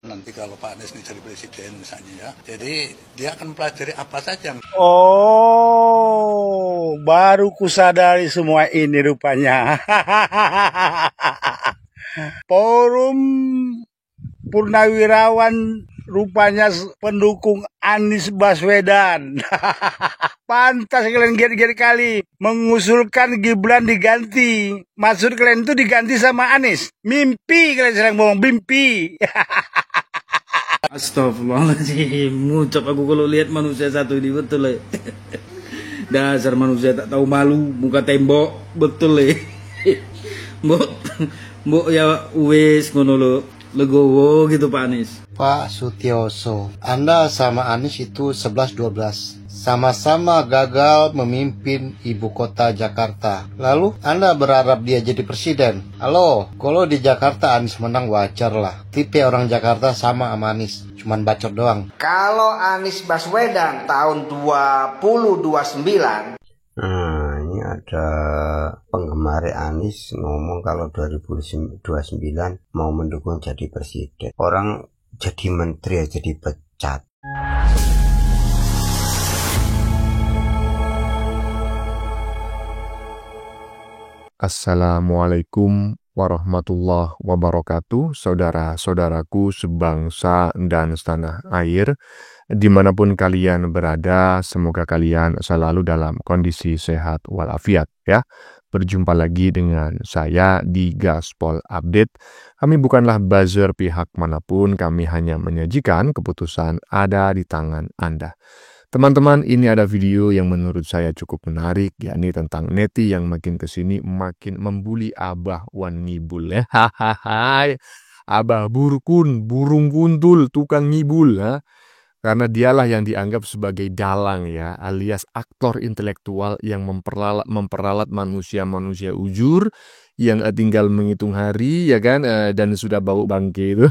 Nanti kalau Pak Anies ini jadi presiden misalnya ya, jadi dia akan mempelajari apa saja. Oh, baru kusadari semua ini rupanya. Forum Purnawirawan rupanya pendukung Anies Baswedan. Pantas kalian giat-giat kali mengusulkan Gibran diganti. Maksud kalian itu diganti sama Anies. Mimpi kalian sedang bohong, mimpi. Astagfirullahaladzim, ngucap aku kalau lihat manusia satu ini betul le. Dasar manusia tak tahu malu, muka tembok betul le. Mbok ya wis ngono lo, legowo gitu Pak Anies. Pak Sutioso, Anda sama Anies itu 11-12. Sama-sama gagal memimpin ibu kota Jakarta. Lalu Anda berharap dia jadi presiden. Halo, kalau di Jakarta Anies menang wajar lah. Tipe orang Jakarta sama Anies, cuman bacot doang. Kalau Anies Baswedan tahun 2029. Nah, ini ada penggemar Anies ngomong kalau 2029 mau mendukung jadi presiden. Orang jadi menteri ya jadi pecat. Assalamualaikum warahmatullahi wabarakatuh, saudara-saudaraku sebangsa dan setanah air, dimanapun kalian berada, semoga kalian selalu dalam kondisi sehat walafiat ya. Berjumpa lagi dengan saya di Gaspol Update. Kami bukanlah buzzer pihak manapun, kami hanya menyajikan keputusan ada di tangan Anda. Teman-teman, ini ada video yang menurut saya cukup menarik, yakni tentang neti yang makin kesini makin membuli Abah Wan Ngibul ya. Hahaha, Abah Burkun, burung kuntul, tukang ngibul ya. Karena dialah yang dianggap sebagai dalang ya, alias aktor intelektual yang memperalat manusia-manusia ujur yang tinggal menghitung hari ya kan, dan sudah bau bangke itu.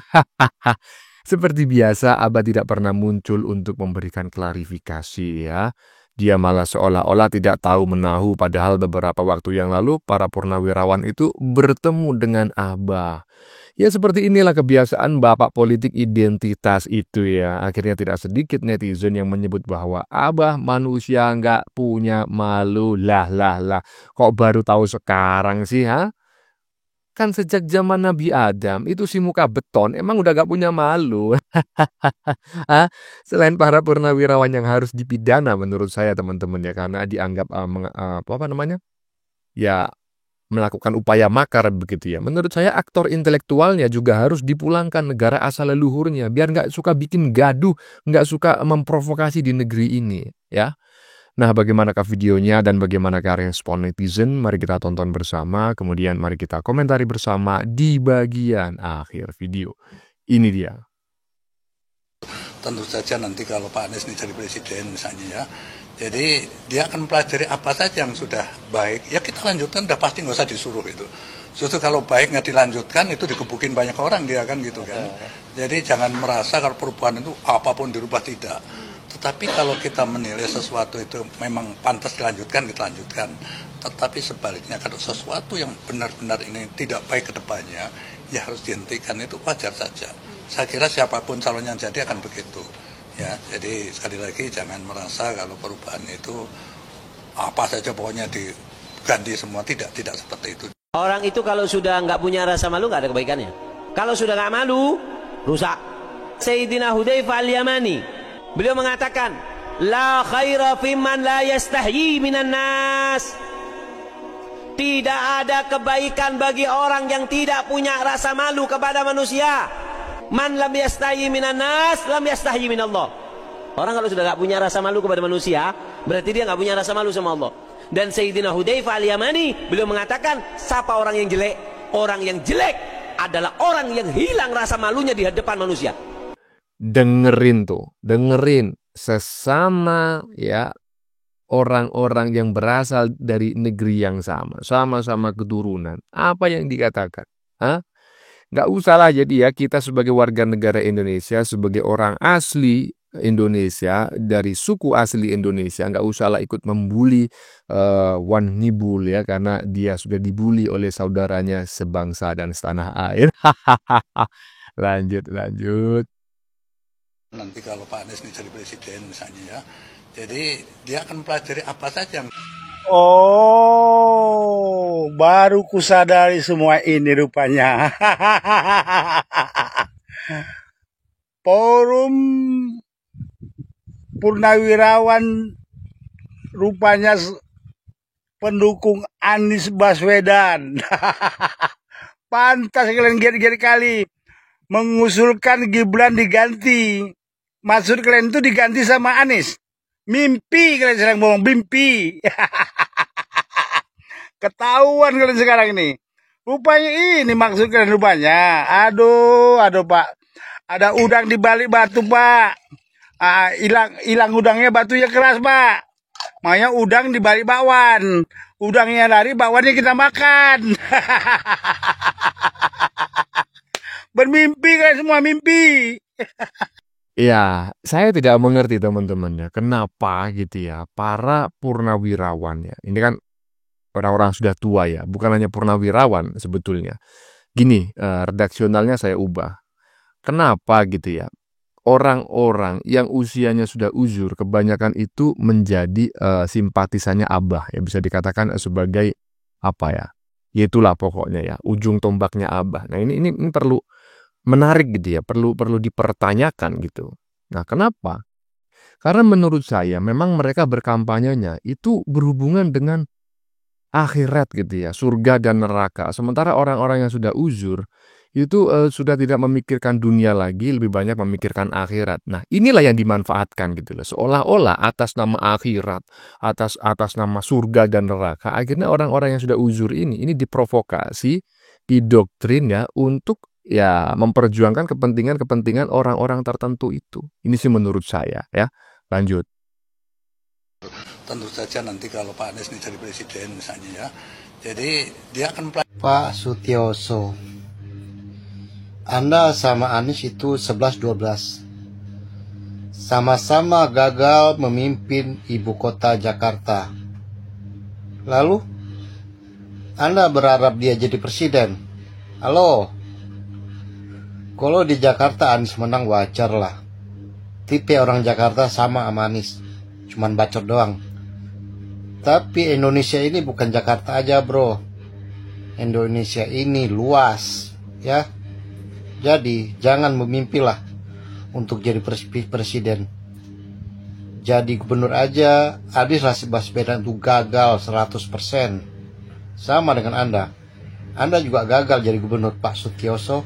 Seperti biasa, Abah tidak pernah muncul untuk memberikan klarifikasi ya. Dia malah seolah-olah tidak tahu menahu, padahal beberapa waktu yang lalu para purnawirawan itu bertemu dengan Abah. Ya seperti inilah kebiasaan bapak politik identitas itu ya. Akhirnya tidak sedikit netizen yang menyebut bahwa Abah manusia nggak punya malu. Lah. Kok baru tahu sekarang sih ha? Kan sejak zaman Nabi Adam itu si muka beton emang udah gak punya malu. Selain para purnawirawan yang harus dipidana menurut saya teman-teman ya, karena dianggap ya melakukan upaya makar begitu ya. Menurut saya aktor intelektualnya juga harus dipulangkan negara asal leluhurnya biar gak suka bikin gaduh, gak suka memprovokasi di negeri ini ya. Nah, bagaimanakah videonya dan bagaimanakah respon netizen? Mari kita tonton bersama, kemudian mari kita komentari bersama di bagian akhir video. Ini dia. Tentu saja nanti kalau Pak Anies ini jadi presiden misalnya ya, jadi dia akan mempelajari apa saja yang sudah baik. Ya kita lanjutkan, udah pasti nggak usah disuruh itu. Justru kalau baik nggak dilanjutkan itu dikebukin banyak orang dia kan gitu kan. Jadi jangan merasa kalau perubahan itu apapun dirubah, tidak. Tetapi kalau kita menilai sesuatu itu memang pantas dilanjutkan, kita lanjutkan. Tetapi sebaliknya kalau sesuatu yang benar-benar ini tidak baik ke depannya, ya harus dihentikan, itu wajar saja. Saya kira siapapun calon yang jadi akan begitu. Ya, jadi sekali lagi jangan merasa kalau perubahan itu apa saja pokoknya diganti semua, tidak seperti itu. Orang itu kalau sudah nggak punya rasa malu nggak ada kebaikannya. Kalau sudah nggak malu, rusak. Sayyidina Hudzaifah al-Yamani, beliau mengatakan, la khaira fiman la yastahyi minan nas. Tidak ada kebaikan bagi orang yang tidak punya rasa malu kepada manusia. Man lam yastahyi minan nas, lam yastahyi minallah. Orang kalau sudah nggak punya rasa malu kepada manusia, berarti dia nggak punya rasa malu sama Allah. Dan Sayyidina Hudzaifah al-Yamani, beliau mengatakan, siapa orang yang jelek? Orang yang jelek adalah orang yang hilang rasa malunya di hadapan manusia. Dengerin sesama ya orang-orang yang berasal dari negeri yang sama-sama keturunan. Apa yang dikatakan? Nggak usah lah jadi ya, kita sebagai warga negara Indonesia, sebagai orang asli Indonesia, dari suku asli Indonesia, nggak usah lah ikut membuli Wan Ngibul ya, karena dia sudah dibuli oleh saudaranya sebangsa dan setanah air. Lanjut, lanjut. Nanti kalau Pak Anies ini jadi presiden misalnya ya, jadi dia akan mempelajari apa saja yang Oh, baru kusadari semua ini rupanya. Forum Purnawirawan rupanya pendukung Anies Baswedan. Pantas kalian giat-giat kali mengusulkan Gibran diganti. Maksud kalian itu diganti sama Anies. Mimpi kalian sedang bohong, mimpi. Ketahuan kalian sekarang ini. Rupanya ini maksud kalian rupanya. Aduh Pak. Ada udang di balik batu, Pak. Hilang udangnya, batunya keras, Pak. Makanya udang di balik bakwan. Udangnya lari, bakwannya kita makan. Bermimpi kalian semua, mimpi. Ya, saya tidak mengerti teman-teman ya, kenapa gitu ya, para purnawirawan ya, ini kan orang-orang sudah tua ya, bukan hanya purnawirawan sebetulnya. Gini, redaksionalnya saya ubah. Kenapa gitu ya, orang-orang yang usianya sudah uzur, kebanyakan itu menjadi simpatisannya Abah, ya bisa dikatakan sebagai apa ya, itulah pokoknya ya, ujung tombaknya Abah. Nah ini perlu menarik gitu ya, perlu dipertanyakan gitu. Nah kenapa? Karena menurut saya memang mereka berkampanyenya itu berhubungan dengan akhirat gitu ya, surga dan neraka. Sementara orang-orang yang sudah uzur itu sudah tidak memikirkan dunia lagi, lebih banyak memikirkan akhirat. Nah inilah yang dimanfaatkan gitu loh, seolah-olah atas nama akhirat, atas nama surga dan neraka, akhirnya orang-orang yang sudah uzur ini diprovokasi, didoktrin ya untuk ya memperjuangkan kepentingan orang-orang tertentu itu. Ini sih menurut saya ya. Lanjut. tentu saja nanti kalau Pak Anies ini jadi presiden misalnya ya, jadi dia akan Pak Sutioso, Anda sama Anies itu 11-12. Sama-sama gagal memimpin ibu kota Jakarta. Lalu, Anda berharap dia jadi presiden. Halo? Kalau di Jakarta Anies menang wajar lah. Tipe orang Jakarta sama Anies, cuman bacot doang. Tapi Indonesia ini bukan Jakarta aja bro. Indonesia ini luas ya. Jadi jangan memimpilah untuk jadi presiden. Jadi gubernur aja Anies Baswedan itu gagal 100%. Sama dengan Anda. Anda juga gagal jadi gubernur, Pak Sutioso.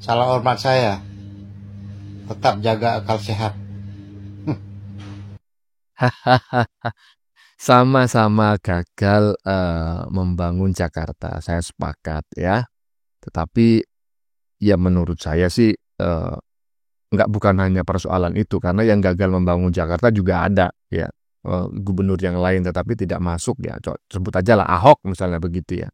Salah hormat saya. Tetap jaga akal sehat. Sama-sama gagal membangun Jakarta, saya sepakat ya. Tetapi ya menurut saya sih bukan hanya persoalan itu, karena yang gagal membangun Jakarta juga ada ya, gubernur yang lain tetapi tidak masuk ya. Sebut aja lah Ahok misalnya begitu ya.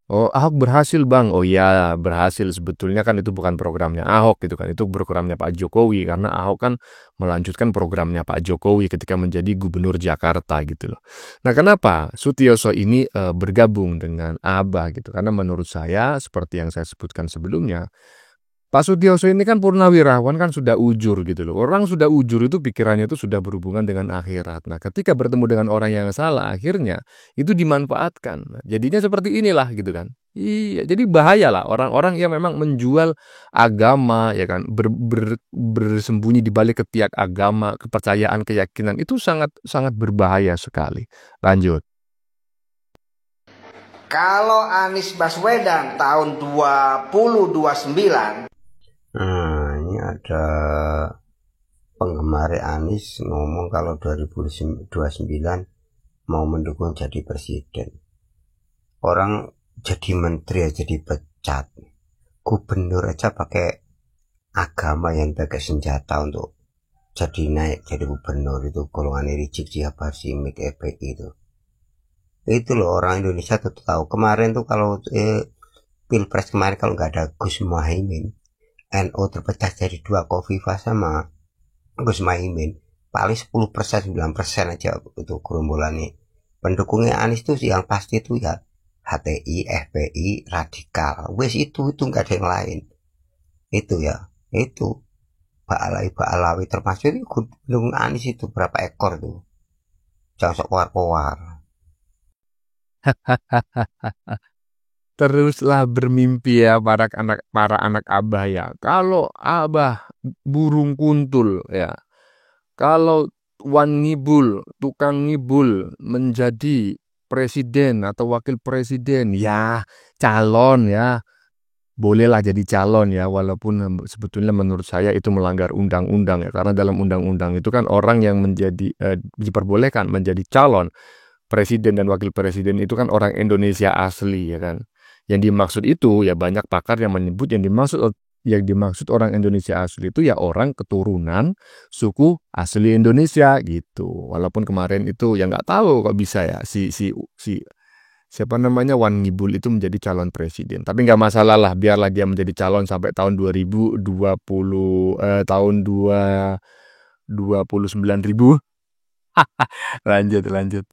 Oh, Ahok berhasil bang. Oh iya berhasil, sebetulnya kan itu bukan programnya Ahok gitu kan, itu programnya Pak Jokowi, karena Ahok kan melanjutkan programnya Pak Jokowi ketika menjadi gubernur Jakarta gitu loh. Nah kenapa Sutioso ini bergabung dengan Abah gitu, karena menurut saya seperti yang saya sebutkan sebelumnya, Pak Sutioso ini kan purnawirawan, kan sudah ujur gitu loh. Orang sudah ujur itu pikirannya itu sudah berhubungan dengan akhirat. Nah ketika bertemu dengan orang yang salah, akhirnya itu dimanfaatkan. Nah, jadinya seperti inilah gitu kan. Iya, jadi bahaya lah orang-orang yang memang menjual agama ya kan, bersembunyi di balik ketiak agama, kepercayaan, keyakinan, itu sangat sangat berbahaya sekali. Lanjut. Kalau Anies Baswedan tahun 2029. Nah, ini ada penggemar Anies ngomong kalau 2029 mau mendukung jadi presiden. Orang jadi menteri aja dipecat. Gubernur aja pakai agama yang pakai senjata untuk jadi naik jadi gubernur. Itu golongan Rizik siapa sih, MIK FPI itu. Itu loh, orang Indonesia tuh tahu. Kemarin tuh kalau Pilpres kemarin kalau nggak ada Gus Muhaimin, NU terpecah jadi dua, Kofifa sama Gus Muhaimin, paling 10%, 9% aja itu gerombolannya. Pendukungnya Anies tuh yang pasti tuh ya HTI, FPI, radikal. Wes itu nggak ada yang lain. itu ya, itu Ba'alawi termasuk ini Gunung Anis itu berapa ekor tuh, jangan sok keluar-keluar. Teruslah bermimpi ya para anak Abah ya. Kalau Abah burung kuntul ya, kalau Wan Ngibul, tukang ngibul menjadi presiden atau wakil presiden, ya calon ya, bolehlah jadi calon ya, walaupun sebetulnya menurut saya itu melanggar undang-undang ya, karena dalam undang-undang itu kan orang yang diperbolehkan menjadi calon presiden dan wakil presiden itu kan orang Indonesia asli ya kan. Yang dimaksud itu ya banyak pakar yang menyebut yang dimaksud orang Indonesia asli itu ya orang keturunan suku asli Indonesia gitu. Walaupun kemarin itu ya nggak tahu kok bisa ya si siapa namanya Wan Ngibul itu menjadi calon presiden. Tapi nggak masalah lah, biarlah dia menjadi calon sampai tahun 2020 tahun 29.000. Lanjut.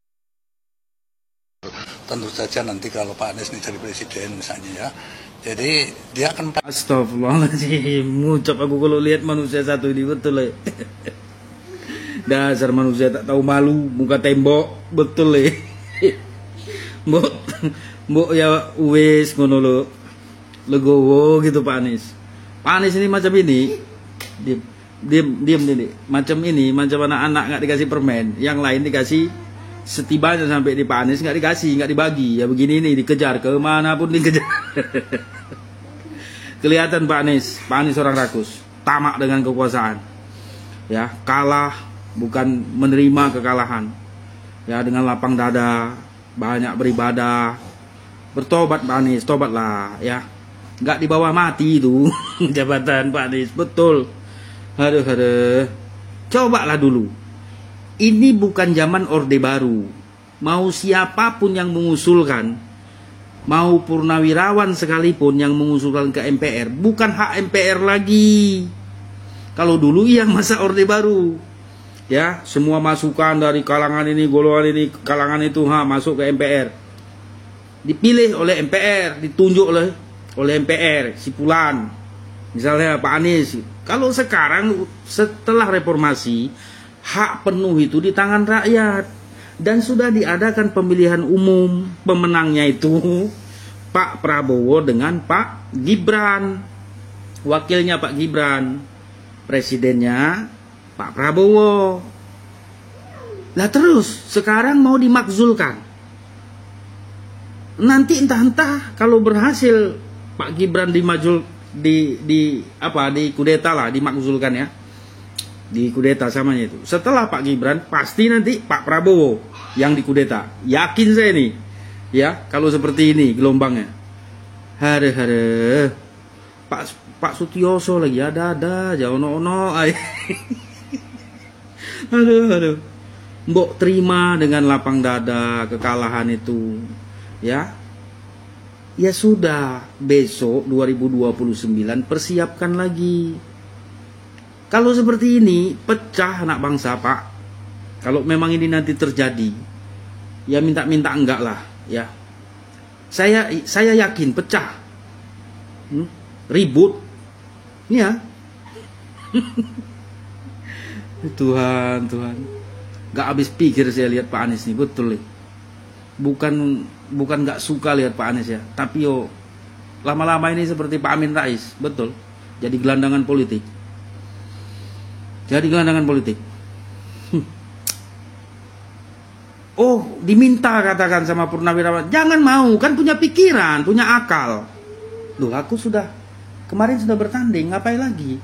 Tentu saja nanti kalau Pak Anies ini jadi presiden misalnya ya, jadi dia akan Astagfirullahaladzim, ngucap aku kalau lihat manusia satu ini betul ya. Dasar manusia tak tahu malu, muka tembok betul ya. Mbok ya wis ngono lo, legowo gitu Pak Anies. Pak Anies ini macam ini, diam ini, macam anak-anak nggak dikasih permen, yang lain dikasih. Setibanya sampai di Pak Anies nggak dikasih, nggak dibagi ya, begini nih dikejar kemanapun dikejar. Kelihatan Pak Anies orang rakus, tamak dengan kekuasaan ya, kalah bukan menerima kekalahan ya, dengan lapang dada, banyak beribadah, bertobat Pak Anies, tobatlah ya, nggak dibawa mati itu jabatan Pak Anies, betul. Aduh, cobalah dulu. Ini bukan zaman Orde Baru. Mau siapapun yang mengusulkan, mau purnawirawan sekalipun yang mengusulkan ke MPR, bukan hak MPR lagi. Kalau dulu yang masa Orde Baru, ya semua masukan dari kalangan ini, golongan ini, kalangan itu masuk ke MPR. Dipilih oleh MPR, ditunjuk oleh MPR, si Fulan. Misalnya Pak Anies. Kalau sekarang setelah reformasi, hak penuh itu di tangan rakyat, dan sudah diadakan pemilihan umum. Pemenangnya itu Pak Prabowo dengan Pak Gibran, wakilnya Pak Gibran, presidennya Pak Prabowo. Lah terus sekarang mau dimakzulkan. Nanti entah kalau berhasil Pak Gibran di kudeta lah, dimakzulkan ya, di kudeta samanya itu. Setelah Pak Gibran pasti nanti Pak Prabowo yang dikudeta. Yakin saya nih ya, kalau seperti ini gelombangnya. Pak Sutioso lagi ada aja ono. Aduh. Mbok terima dengan lapang dada kekalahan itu ya. Ya sudah, besok 2029 persiapkan lagi. Kalau seperti ini, pecah anak bangsa Pak. Kalau memang ini nanti terjadi, ya minta-minta enggak lah ya. Saya yakin pecah. Ribut. Ya. Tuhan. Gak habis pikir saya lihat Pak Anies nih, betul nih. Bukan gak suka lihat Pak Anies ya, tapi lama-lama ini seperti Pak Amin Rais, betul. Jadi gelandangan politik. Oh, diminta katakan sama purnawirawan, jangan mau, kan punya pikiran, punya akal. Loh, aku kemarin sudah bertanding, ngapain lagi?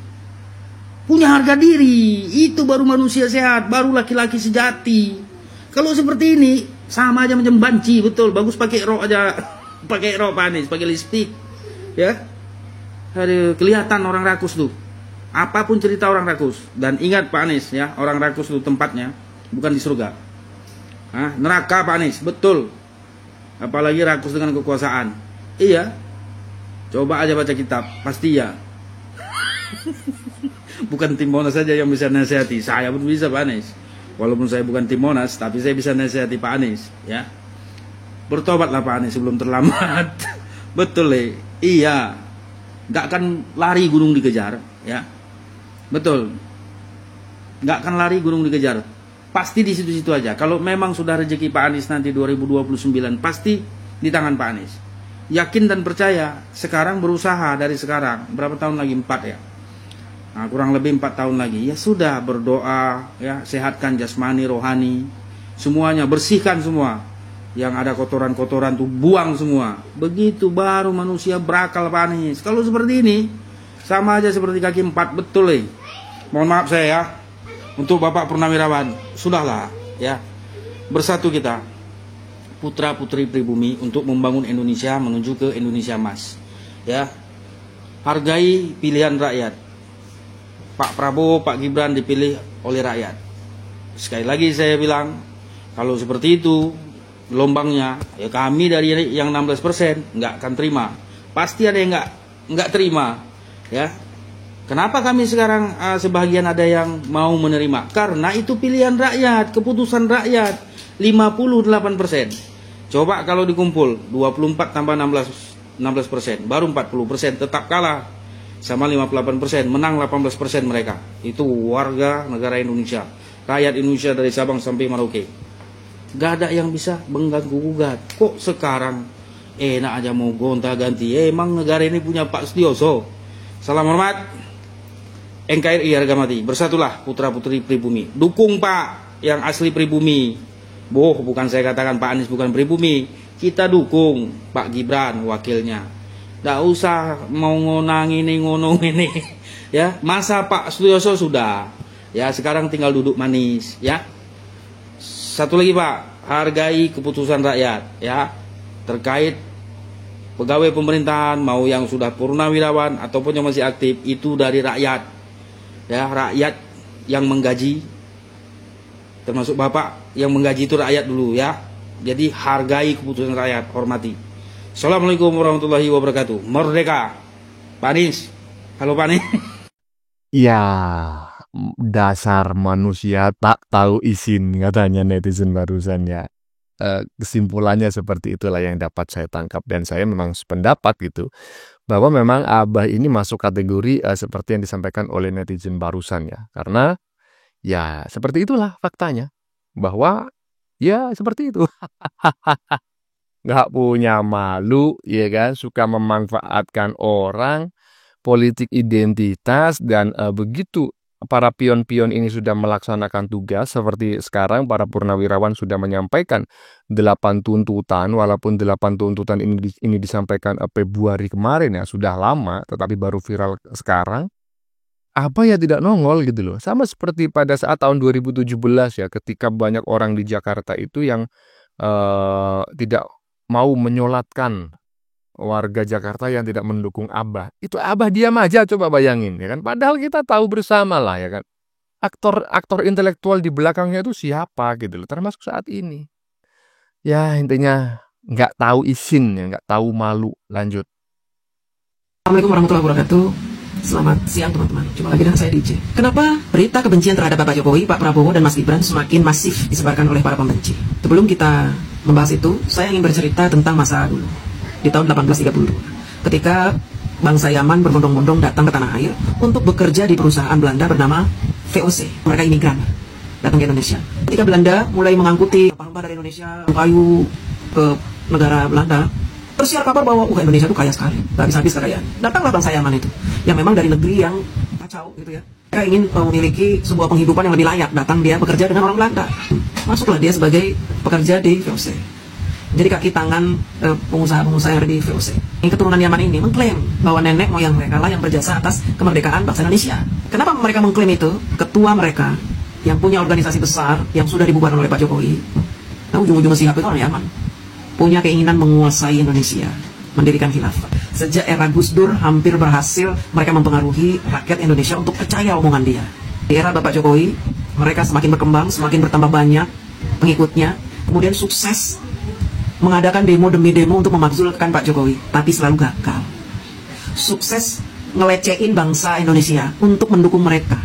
Punya harga diri, itu baru manusia sehat, baru laki-laki sejati. Kalau seperti ini, sama aja macam banci, betul. Bagus pakai rok aja, pakai rok Pak Anies, pakai lipstick, ya. Aduh, kelihatan orang rakus tuh. Apapun cerita orang rakus. Dan ingat Pak Anies ya, orang rakus itu tempatnya bukan di surga. Neraka Pak Anies, betul. Apalagi rakus dengan kekuasaan. Iya. Coba aja baca kitab, pasti ya. Bukan tim Monas saja yang bisa nasihati, saya pun bisa Pak Anies. Walaupun saya bukan tim Monas, tapi saya bisa nasihati Pak Anies ya. Bertobatlah Pak Anies sebelum terlambat. Betul iya. nggak akan lari gunung dikejar, ya. Betul. Nggak akan lari gunung dikejar. Pasti di situ-situ aja. Kalau memang sudah rezeki Pak Anies nanti 2029, pasti di tangan Pak Anies. Yakin dan percaya, sekarang berusaha dari sekarang. Berapa tahun lagi? 4 ya. Nah, kurang lebih 4 tahun lagi. Ya sudah, berdoa, ya, sehatkan jasmani, rohani, semuanya, bersihkan semua. Yang ada kotoran-kotoran tuh buang semua. Begitu baru manusia berakal Pak Anies. Kalau seperti ini, sama aja seperti kaki 4, betul nih. Mohon maaf saya ya. Untuk Bapak Purnawirawan, sudahlah ya. Bersatu kita, putra-putri pribumi, untuk membangun Indonesia menuju ke Indonesia Emas. Ya. Hargai pilihan rakyat. Pak Prabowo, Pak Gibran dipilih oleh rakyat. Sekali lagi saya bilang, kalau seperti itu gelombangnya, ya kami dari yang 16% nggak akan terima. Pasti ada yang nggak terima, ya. Kenapa kami sekarang sebagian ada yang mau menerima? Karena itu pilihan rakyat, keputusan rakyat. 58%. Coba kalau dikumpul 24 tambah 16%, baru 40%, tetap kalah sama 58%, menang 18% mereka. Itu warga negara Indonesia, rakyat Indonesia dari Sabang sampai Merauke. Gak ada yang bisa mengganggu gugat. Kok sekarang enak aja mau gonta-ganti? Emang negara ini punya Pak Sutioso. Salam hormat. NKRI harga mati. Bersatulah putra-putri pribumi. Dukung Pak yang asli pribumi. Bukan saya katakan Pak Anies bukan pribumi. Kita dukung Pak Gibran wakilnya. Nggak usah mau ngonang ini ngonong ini. Ya, masa Pak Sutioso sudah. Ya, sekarang tinggal duduk manis, ya. Satu lagi Pak, hargai keputusan rakyat, ya. Terkait pegawai pemerintahan, mau yang sudah purnawirawan ataupun yang masih aktif, itu dari rakyat. Ya, rakyat yang menggaji, termasuk Bapak yang menggaji itu rakyat dulu, ya. Jadi hargai keputusan rakyat, hormati. Assalamualaikum warahmatullahi wabarakatuh. Merdeka Pak Anies. Halo Pak Anies. Ya, dasar manusia tak tahu isin, katanya netizen barusan ya. Kesimpulannya seperti itulah yang dapat saya tangkap, dan saya memang sependapat gitu, bahwa memang Abah ini masuk kategori seperti yang disampaikan oleh netizen barusan ya. Karena ya seperti itulah faktanya, bahwa ya seperti itu. Nggak punya malu, ya kan, suka memanfaatkan orang, politik identitas, dan begitu para pion-pion ini sudah melaksanakan tugas, seperti sekarang para purnawirawan sudah menyampaikan 8 tuntutan, walaupun 8 tuntutan ini disampaikan Februari kemarin ya, sudah lama, tetapi baru viral sekarang. Apa ya tidak nongol gitu loh. Sama seperti pada saat tahun 2017 ya, ketika banyak orang di Jakarta itu yang tidak mau menyolatkan warga Jakarta yang tidak mendukung Abah. Itu Abah diam aja, coba bayangin ya kan. Padahal kita tahu bersama lah ya kan. Aktor intelektual di belakangnya itu siapa gitu loh, termasuk saat ini. Ya intinya nggak tahu isin ya, nggak tahu malu. Lanjut. Assalamualaikum warahmatullahi wabarakatuh. Selamat siang teman-teman. Jumpa lagi dengan saya DJ. Kenapa berita kebencian terhadap Bapak Jokowi, Pak Prabowo, dan Mas Gibran semakin masif disebarkan oleh para pembenci? Sebelum kita membahas itu, saya ingin bercerita tentang masa dulu. Di tahun 1832, ketika bangsa Yaman berbondong-bondong datang ke tanah air untuk bekerja di perusahaan Belanda bernama VOC. Mereka imigran datang ke Indonesia. Ketika Belanda mulai mengangkuti rempah-rempah dari Indonesia, kayu ke negara Belanda, tersiar kabar bahwa Indonesia itu kaya sekali, gak habis-habis kekayaan. Datanglah bangsa Yaman itu, yang memang dari negeri yang kacau gitu ya. Mereka ingin memiliki sebuah penghidupan yang lebih layak. Datang dia bekerja dengan orang Belanda. Masuklah dia sebagai pekerja di VOC. Jadi kaki tangan pengusaha-pengusaha yang ada di VOC. Yang keturunan Yaman ini mengklaim bahwa nenek moyang mereka lah yang berjasa atas kemerdekaan bangsa Indonesia. Kenapa mereka mengklaim itu? Ketua mereka yang punya organisasi besar yang sudah dibubarkan oleh Pak Jokowi, nah ujung-ujung siap itu orang Yaman, punya keinginan menguasai Indonesia, mendirikan khilafah. Sejak era Gus Dur hampir berhasil mereka mempengaruhi rakyat Indonesia untuk percaya omongan dia. Di era Bapak Jokowi, mereka semakin berkembang, semakin bertambah banyak pengikutnya, kemudian sukses mengadakan demo demi demo untuk memakzulkan Pak Jokowi, tapi selalu gagal. Sukses ngelecehin bangsa Indonesia untuk mendukung mereka.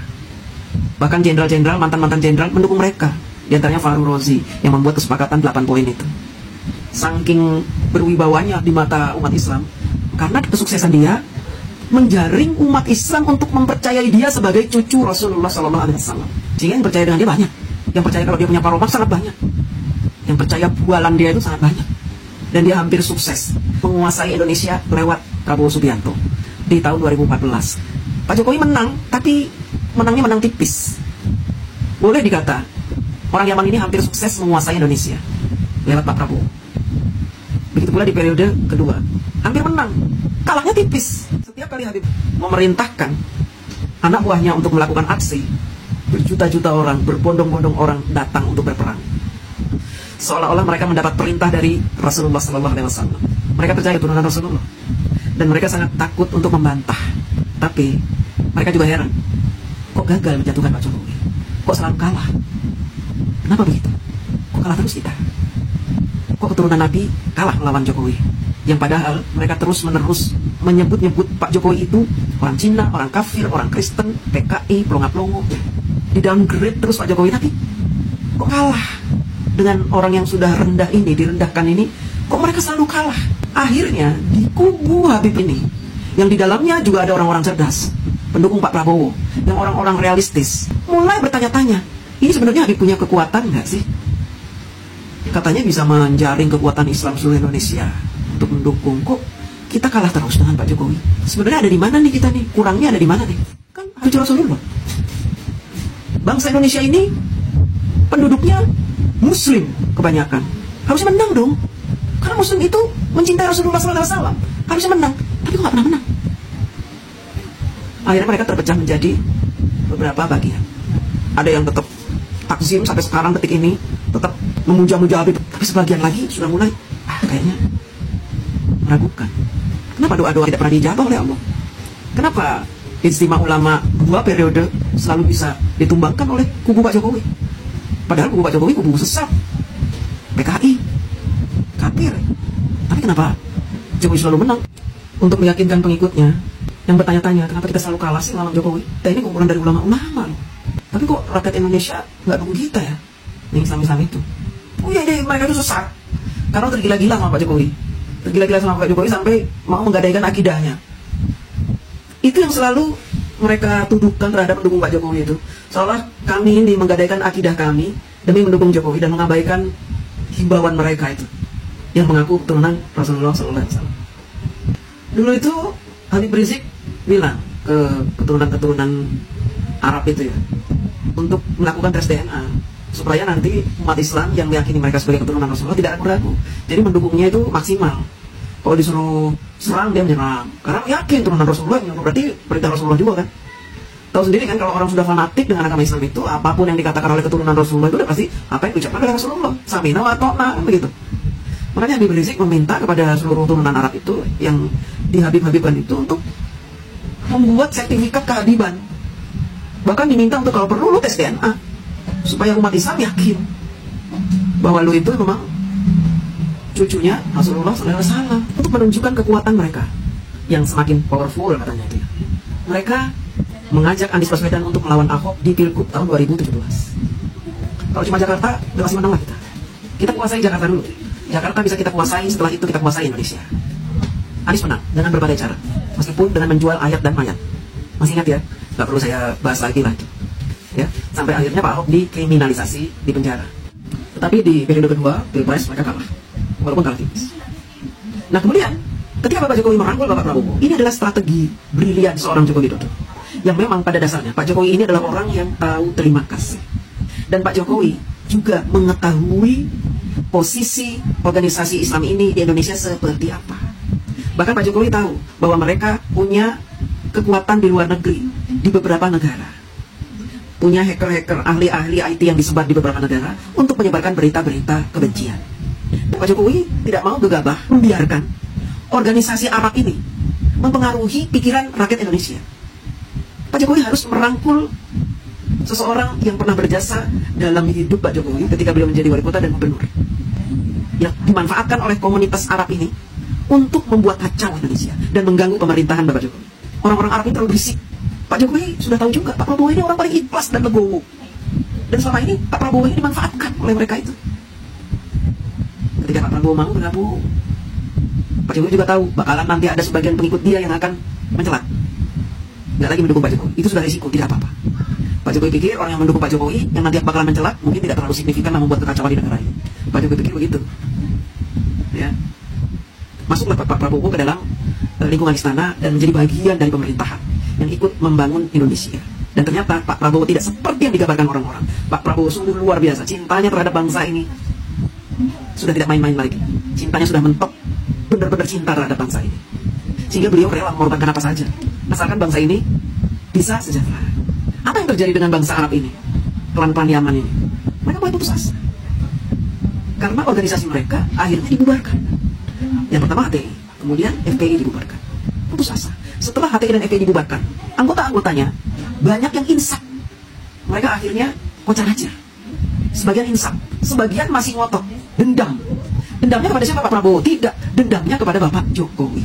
Bahkan jenderal-jenderal, mantan-mantan jenderal mendukung mereka. Di antaranya Fahru Rozi yang membuat kesepakatan 8 poin itu. Saking berwibawanya di mata umat Islam, karena kesuksesan dia, menjaring umat Islam untuk mempercayai dia sebagai cucu Rasulullah SAW. Sehingga yang percaya dengan dia banyak, yang percaya kalau dia punya paromah sangat banyak, yang percaya bualan dia itu sangat banyak. Dan dia hampir sukses menguasai Indonesia lewat Prabowo Subianto di tahun 2014. Pak Jokowi menang, tapi menangnya menang tipis. Boleh dikata orang Yaman ini hampir sukses menguasai Indonesia lewat Pak Prabowo. Begitu pula di periode kedua, hampir menang, kalahnya tipis. Setiap kali Habib memerintahkan anak buahnya untuk melakukan aksi, berjuta-juta orang, berbondong-bondong orang datang untuk berperang. Seolah-olah mereka mendapat perintah dari Rasulullah SAW. Mereka percaya turunan Rasulullah, dan mereka sangat takut untuk membantah. Tapi mereka juga heran, kok gagal menjatuhkan Pak Jokowi? Kok selalu kalah? Kenapa begitu? Kok kalah terus kita? Kok keturunan Nabi kalah melawan Jokowi? Yang padahal mereka terus-menerus menyebut-nyebut Pak Jokowi itu orang Cina, orang kafir, orang Kristen, PKI, pelongo-pelongo. Di-downgrade terus Pak Jokowi, tapi kok kalah dengan orang yang sudah rendah ini, direndahkan ini? Kok mereka selalu kalah? Akhirnya di kubu Habib ini, yang di dalamnya juga ada orang-orang cerdas, pendukung Pak Prabowo, yang orang-orang realistis, mulai bertanya-tanya, ini sebenarnya Habib punya kekuatan nggak sih? Katanya bisa menjaring kekuatan Islam seluruh Indonesia untuk mendukung. Kok kita kalah terus dengan Pak Jokowi? Sebenarnya ada di mana nih kita nih? Kurangnya ada di mana nih? Kan Habib Rasulullah. Bangsa Indonesia ini penduduknya Muslim kebanyakan, harusnya menang dong. Karena Muslim itu mencintai Rasulullah SAW, harusnya menang. Tapi kok nggak pernah menang? Akhirnya mereka terpecah menjadi beberapa bagian. Ada yang tetap takzim sampai sekarang detik ini, tetap memuja-muja Habib. Tapi sebagian lagi sudah mulai kayaknya meragukan. Kenapa doa-doa tidak pernah dijawab oleh Allah? Kenapa istimewa ulama 2 periode selalu bisa ditumbangkan oleh kubu Pak Jokowi? Padahal kubu Pak Jokowi kubu sesat, PKI, kafir. Tapi kenapa Jokowi selalu menang? Untuk meyakinkan pengikutnya yang bertanya-tanya, kenapa kita selalu kalah sih lawan Jokowi? Kita ini kumpulan dari ulama-ulama loh. Tapi kok rakyat Indonesia nggak dukung kita ya? Yang Islam-Islam itu. Oh iya, mereka itu sesat. Karena tergila-gila sama Pak Jokowi. Tergila-gila sama Pak Jokowi sampai mau menggadaikan akidahnya. Itu yang selalu mereka tuduhkan terhadap pendukung Pak Jokowi itu. Seolah kami ini menggadaikan akidah kami demi mendukung Jokowi dan mengabaikan himbauan mereka itu yang mengaku keturunan Rasulullah SAW. Dulu itu Habib Rizik bilang ke keturunan-keturunan Arab itu ya, untuk melakukan tes DNA supaya nanti umat Islam yang meyakini mereka sebagai keturunan Rasulullah tidak ragu-ragu. Jadi mendukungnya itu maksimal. Kalau disuruh serang dia menyerang karena yakin turunan Rasulullah, berarti perintah Rasulullah juga kan. Tahu sendiri kan kalau orang sudah fanatik dengan agama Islam itu, apapun yang dikatakan oleh keturunan Rasulullah itu udah pasti apa yang diucapkan oleh Rasulullah, samina wa ta'na, begitu. Makanya Habib Rizik meminta kepada seluruh turunan Arab itu yang dihabib-habibkan itu untuk membuat sertifikat kehabiban. Bahkan diminta untuk kalau perlu lu tes DNA supaya umat Islam yakin bahwa lu itu memang cucunya Rasulullah SAW, untuk menunjukkan kekuatan mereka yang semakin powerful katanya itu. Mereka mengajak Anies Baswedan untuk melawan Ahok di Pilgub tahun 2017. Kalau cuma Jakarta, udah masih menang lah kita. Kita kuasai Jakarta dulu. Jakarta bisa kita kuasai, setelah itu kita kuasai Indonesia. Anies menang dengan berbagai cara, meskipun dengan menjual ayat dan mayat. Masih ingat ya? Gak perlu saya bahas lagi lah itu. Ya, sampai akhirnya Pak Ahok dikriminalisasi, di penjara. Tetapi di periode kedua, Pilpres mereka kalah, walaupun kalah tipis. Nah kemudian, ketika Bapak Jokowi merangkul Bapak Prabowo, ini adalah strategi brilian seorang Joko Widodo. Yang memang pada dasarnya Pak Jokowi ini adalah orang yang tahu terima kasih. Dan Pak Jokowi juga mengetahui posisi organisasi Islam ini di Indonesia seperti apa. Bahkan Pak Jokowi tahu bahwa mereka punya kekuatan di luar negeri, di beberapa negara. Punya hacker-hacker, ahli-ahli IT yang disebar di beberapa negara untuk menyebarkan berita-berita kebencian. Pak Jokowi tidak mau gegabah membiarkan organisasi Arab ini mempengaruhi pikiran rakyat Indonesia. Pak Jokowi harus merangkul seseorang yang pernah berjasa dalam hidup Pak Jokowi ketika beliau menjadi wali kota dan gubernur, yang dimanfaatkan oleh komunitas Arab ini untuk membuat kacau Indonesia dan mengganggu pemerintahan Bapak Jokowi. Orang-orang Arab ini terlalu berisik. Pak Jokowi sudah tahu juga Pak Prabowo ini orang paling ikhlas dan legowo, dan selama ini Pak Prabowo ini dimanfaatkan oleh mereka itu. Ketika Pak Prabowo mau bergabung, Pak Jokowi juga tahu bakalan nanti ada sebagian pengikut dia yang akan mencelat. nggak lagi mendukung Pak Jokowi. Itu sudah risiko, tidak apa-apa. Pak Jokowi pikir orang yang mendukung Pak Jokowi yang nanti bakalan mencelak mungkin tidak terlalu signifikan membuat kekacauan di negara ini. Pak Jokowi pikir begitu. Ya. Masuklah Pak Prabowo ke dalam lingkungan istana dan menjadi bagian dari pemerintahan yang ikut membangun Indonesia. Dan ternyata Pak Prabowo tidak seperti yang digambarkan orang-orang. Pak Prabowo sungguh luar biasa. Cintanya terhadap bangsa ini sudah tidak main-main lagi. Cintanya sudah mentok, benar-benar cinta terhadap bangsa ini. Sehingga beliau rela mengorbankan apa saja, asalkan bangsa ini bisa sejahtera. Apa yang terjadi dengan bangsa Arab ini? Klan-klan Yaman ini. Mereka mulai putus asa. Karena organisasi mereka akhirnya dibubarkan. Yang pertama HTI, kemudian FPI dibubarkan. Putus asa. Setelah HTI dan FPI dibubarkan, anggota-anggotanya banyak yang insaf. Mereka akhirnya kocar-kacir. Sebagian insaf, sebagian masih ngotot, dendam. Dendamnya kepada siapa Pak Prabowo? Tidak, dendamnya kepada Bapak Jokowi.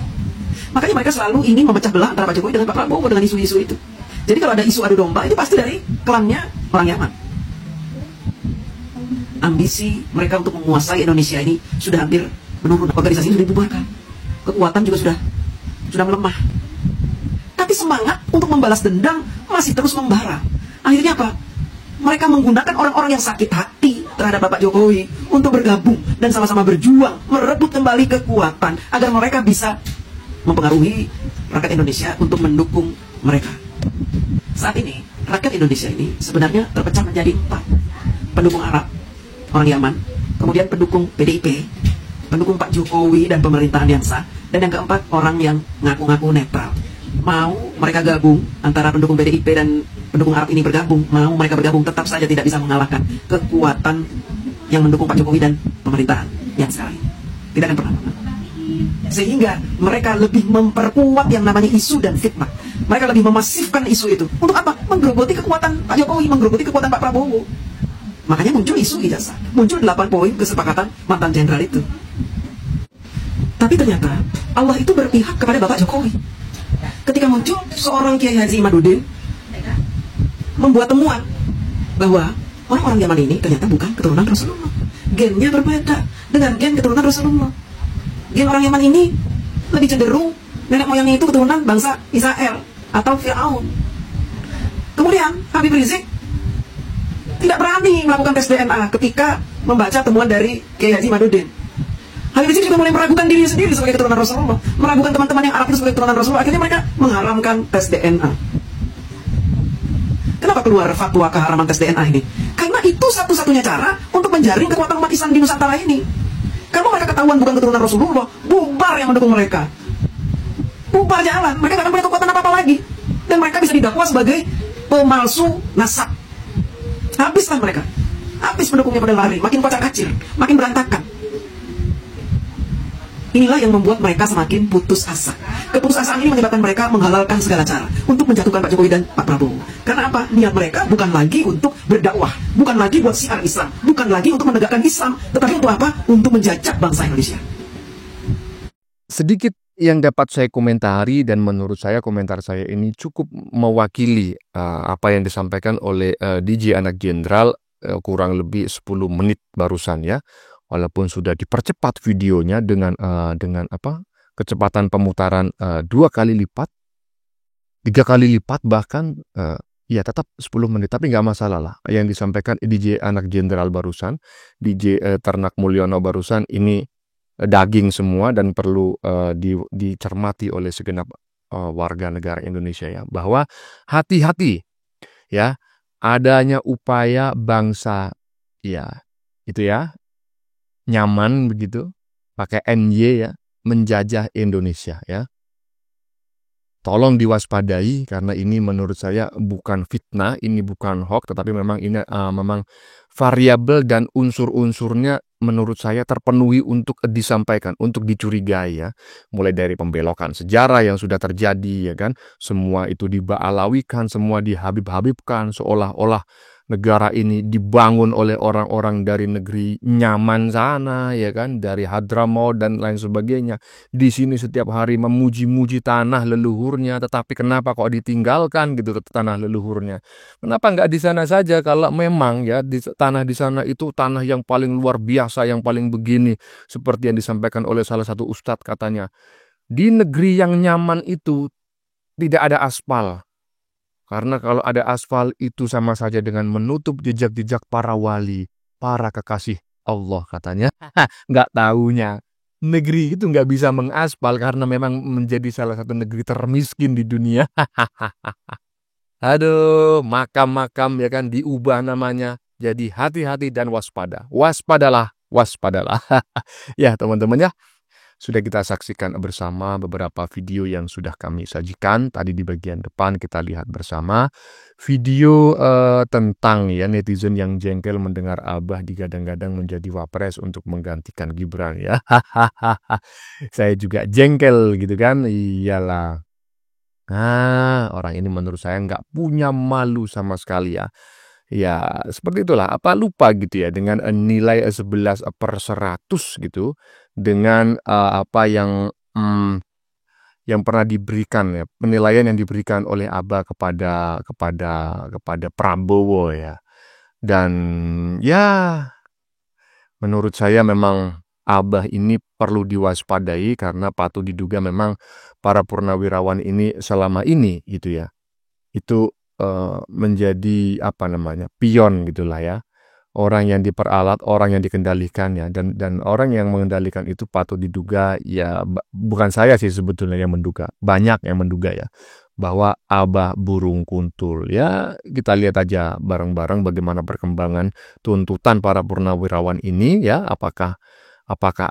Makanya mereka selalu ingin memecah belah antara Pak Jokowi dengan Pak Prabowo dengan isu-isu itu. Jadi kalau ada isu adu domba, itu pasti dari klannya orang Yaman. Ambisi mereka untuk menguasai Indonesia ini sudah hampir menurun. Organisasi ini sudah dibubarkan. Kekuatan juga sudah melemah. Tapi semangat untuk membalas dendam masih terus membara. Akhirnya apa? Mereka menggunakan orang-orang yang sakit hati terhadap Bapak Jokowi untuk bergabung dan sama-sama berjuang merebut kembali kekuatan agar mereka bisa mempengaruhi rakyat Indonesia untuk mendukung mereka. Saat ini rakyat Indonesia ini sebenarnya terpecah menjadi 4. Pendukung Arab, orang Yaman, kemudian pendukung PDIP, pendukung Pak Jokowi dan pemerintahan yang sah, dan yang keempat orang yang ngaku-ngaku netral. Mau mereka gabung, antara pendukung PDIP dan pendukung Arab ini bergabung, mau mereka bergabung, tetap saja tidak bisa mengalahkan kekuatan yang mendukung Pak Jokowi dan pemerintahan yang sekarang ini. Tidak akan pernah. Sehingga mereka lebih memperkuat yang namanya isu dan fitnah. Mereka lebih memasifkan isu itu. Untuk apa? Menggerogoti kekuatan Pak Jokowi, menggerogoti kekuatan Pak Prabowo. Makanya muncul isu ijazah, muncul 8 poin kesepakatan mantan jenderal itu. Tapi ternyata Allah itu berpihak kepada Bapak Jokowi. Ketika muncul seorang Kiai Haji Imaduddin membuat temuan bahwa orang-orang Yaman ini ternyata bukan keturunan Rasulullah. Gennya berbeda dengan gen keturunan Rasulullah. Gen orang Yaman ini lebih cenderung nenek moyangnya itu keturunan bangsa Israel atau Fir'aun. Kemudian Habib Rizik tidak berani melakukan tes DNA ketika membaca temuan dari Kiai Haji Imaduddin. Habib Rizik juga mulai meragukan dirinya sendiri sebagai keturunan Rasulullah, meragukan teman-teman yang Arab itu sebagai keturunan Rasulullah. Akhirnya mereka mengharamkan tes DNA. Kenapa keluar fatwa keharaman tes DNA ini? Karena itu satu-satunya cara untuk menjaring kekuatan umat Islam di Nusantara ini. Kalau mereka ketahuan bukan keturunan Rasulullah, bubar yang mendukung mereka. Bubar jalan, mereka tidak akan punya kekuatan apa-apa lagi. Dan mereka bisa didakwa sebagai pemalsu nasab. Habislah mereka. Habis pendukungnya pada lari, makin kocar-kacir, makin berantakan. Inilah yang membuat mereka semakin putus asa. Keputusasaan ini menyebabkan mereka menghalalkan segala cara untuk menjatuhkan Pak Jokowi dan Pak Prabowo. Karena apa? Niat mereka bukan lagi untuk berdakwah, bukan lagi buat syiar Islam, bukan lagi untuk menegakkan Islam, tetapi untuk apa? Untuk menjajah bangsa Indonesia. Sedikit yang dapat saya komentari dan menurut saya komentar saya ini cukup mewakili apa yang disampaikan oleh DJ Anak Jenderal kurang lebih 10 menit barusan ya. Walaupun sudah dipercepat videonya dengan kecepatan pemutaran 2 kali lipat, 3 kali lipat bahkan ya tetap 10 menit, tapi nggak masalah lah. Yang disampaikan DJ Anak Jenderal barusan, DJ Ternak Mulyono barusan ini daging semua dan perlu dicermati oleh segenap warga negara Indonesia ya, bahwa hati-hati ya, adanya upaya bangsa ya itu ya nyaman begitu, pakai NY ya, menjajah Indonesia ya. Tolong diwaspadai karena ini menurut saya bukan fitnah, ini bukan hoax, tetapi memang ini memang variabel dan unsur-unsurnya menurut saya terpenuhi untuk disampaikan, untuk dicurigai ya. Mulai dari pembelokan sejarah yang sudah terjadi ya kan, semua itu dibaalawikan, semua dihabib-habibkan seolah-olah negara ini dibangun oleh orang-orang dari negeri nyaman sana ya kan, dari Hadramaut dan lain sebagainya. Di sini setiap hari memuji-muji tanah leluhurnya, tetapi kenapa kok ditinggalkan gitu tanah leluhurnya? Kenapa nggak di sana saja kalau memang ya tanah di sana itu tanah yang paling luar biasa, yang paling begini, seperti yang disampaikan oleh salah satu ustadz katanya. Di negeri yang nyaman itu tidak ada aspal. Karena kalau ada aspal itu sama saja dengan menutup jejak-jejak para wali, para kekasih Allah katanya. Nggak taunya negeri itu nggak bisa mengaspal karena memang menjadi salah satu negeri termiskin di dunia. Aduh, makam-makam ya kan diubah namanya. Jadi hati-hati dan waspada. Waspadalah, waspadalah. Ya teman-teman ya, sudah kita saksikan bersama beberapa video yang sudah kami sajikan. Tadi di bagian depan kita lihat bersama video tentang ya netizen yang jengkel mendengar Abah digadang-gadang menjadi wapres untuk menggantikan Gibran ya. Saya juga jengkel gitu kan. Iyalah. Nah, orang ini menurut saya nggak punya malu sama sekali ya. Ya, seperti itulah. Apa lupa gitu ya dengan nilai 11/100 gitu dengan apa yang pernah diberikan ya, penilaian yang diberikan oleh Abah kepada Prabowo ya. Dan ya menurut saya memang Abah ini perlu diwaspadai karena patut diduga memang para purnawirawan ini selama ini gitu ya. Itu menjadi apa namanya pion gitulah ya, orang yang diperalat, orang yang dikendalikan ya, dan orang yang mengendalikan itu patut diduga ya, bukan saya sih sebetulnya yang menduga, banyak yang menduga ya bahwa Abah burung kuntul ya. Kita lihat aja bareng-bareng bagaimana perkembangan tuntutan para purnawirawan ini ya, apakah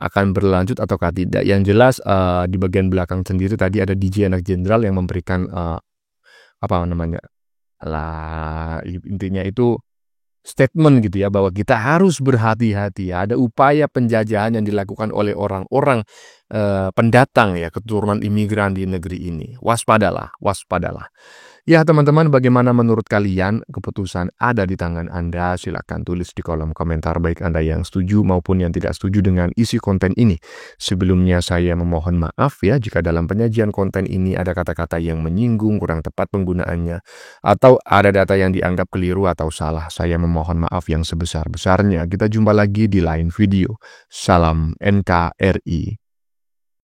akan berlanjut ataukah tidak. Yang jelas di bagian belakang sendiri tadi ada DJ anak jenderal yang memberikan apa namanya lah, intinya itu statement gitu ya, bahwa kita harus berhati-hati ya. Ada upaya penjajahan yang dilakukan oleh orang-orang pendatang ya, keturunan imigran di negeri ini. Waspadalah, waspadalah. Ya teman-teman, bagaimana menurut kalian? Keputusan ada di tangan Anda. Silakan tulis di kolom komentar baik Anda yang setuju maupun yang tidak setuju dengan isi konten ini. Sebelumnya saya memohon maaf ya jika dalam penyajian konten ini ada kata-kata yang menyinggung, kurang tepat penggunaannya, atau ada data yang dianggap keliru atau salah. Saya memohon maaf yang sebesar-besarnya. Kita jumpa lagi di lain video. Salam NKRI.